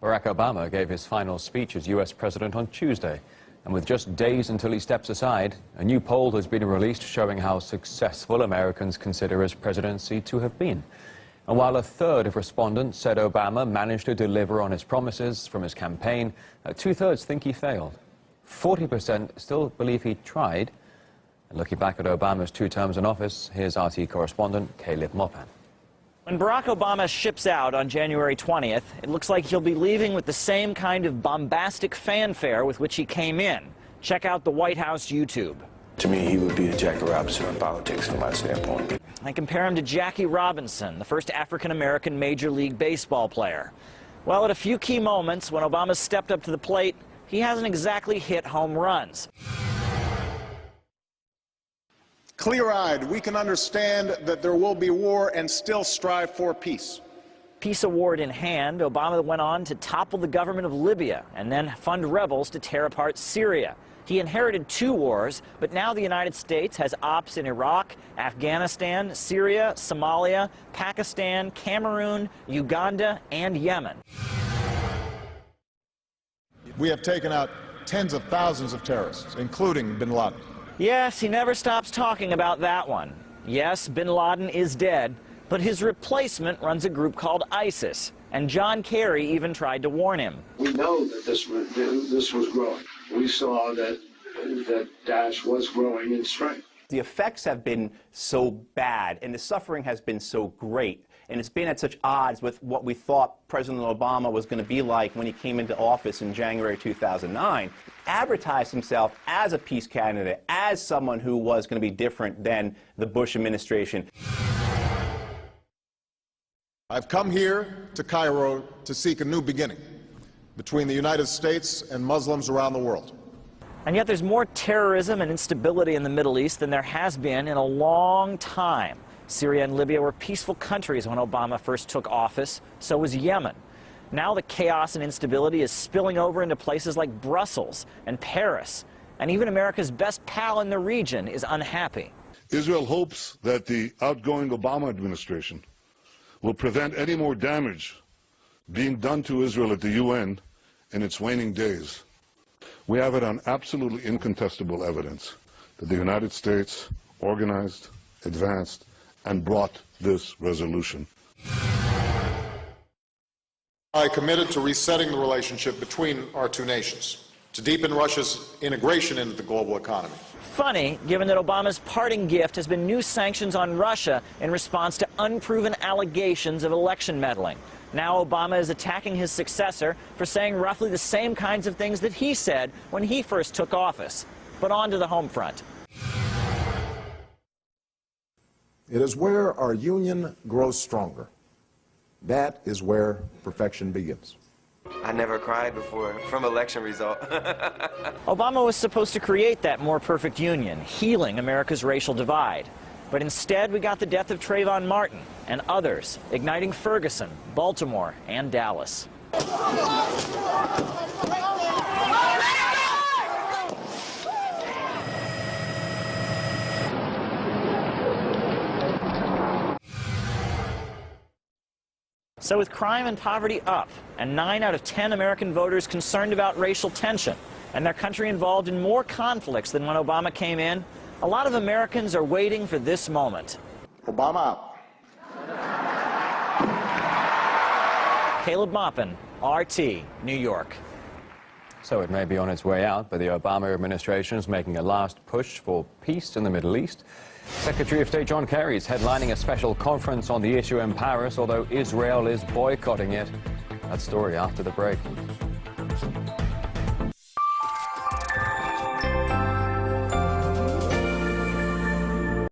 Barack Obama gave his final speech as U.S. president on Tuesday. And with just days until he steps aside, a new poll has been released showing how successful Americans consider his presidency to have been. And while a third of respondents said Obama managed to deliver on his promises from his campaign, two-thirds think he failed. 40% still believe he tried. And looking back at Obama's 2 terms in office, here's RT correspondent Caleb Mopan. When Barack Obama ships out on January 20th, it looks like he'll be leaving with the same kind of bombastic fanfare with which he came in. Check out the White House YouTube. To me, he would be a Jackie Robinson in politics from my standpoint. I compare him to Jackie Robinson, the first African-American Major League Baseball player. Well, at a few key moments when Obama stepped up to the plate, he hasn't exactly hit home runs. Clear-eyed, we can understand that there will be war and still strive for peace. Peace award in hand, Obama went on to topple the government of Libya and then fund rebels to tear apart Syria. He inherited 2 wars, but now the United States has ops in Iraq, Afghanistan, Syria, Somalia, Pakistan, Cameroon, Uganda, and Yemen. We have taken out tens of thousands of terrorists, including bin Laden. Yes, he never stops talking about that one. Yes, bin Laden is dead, but his replacement runs a group called ISIS, and John Kerry even tried to warn him. We know that this was growing. We saw that Daesh was growing in strength. The effects have been so bad, and the suffering has been so great, and it's been at such odds with what we thought President Obama was going to be like when he came into office in January 2009. Advertised himself as a peace candidate, as someone who was going to be different than the Bush administration. I've come here to Cairo to seek a new beginning between the United States and Muslims around the world. And yet there's more terrorism and instability in the Middle East than there has been in a long time. Syria and Libya were peaceful countries when Obama first took office. So was Yemen. Now the chaos and instability is spilling over into places like Brussels and Paris. And even America's best pal in the region is unhappy. Israel hopes that the outgoing Obama administration will prevent any more damage being done to Israel at the UN in its waning days. We have it on absolutely incontestable evidence that the United States organized, advanced, and brought this resolution. I committed to resetting the relationship between our 2 nations, to deepen Russia's integration into the global economy. Funny, given that Obama's parting gift has been new sanctions on Russia in response to unproven allegations of election meddling. Now Obama is attacking his successor for saying roughly the same kinds of things that he said when he first took office. But on to the home front. It is where our union grows stronger. That is where perfection begins. I never cried before from election result. Obama was supposed to create that more perfect union, healing America's racial divide. But instead, we got the death of Trayvon Martin and others, igniting Ferguson, Baltimore, and Dallas. So with crime and poverty up, and 9 out of 10 American voters concerned about racial tension, and their country involved in more conflicts than when Obama came in, a lot of Americans are waiting for this moment. Obama out. Caleb Mopan, RT, New York. So it may be on its way out, but the Obama administration is making a last push for peace in the Middle East. Secretary of State John Kerry is headlining a special conference on the issue in Paris, although Israel is boycotting it. That story after the break.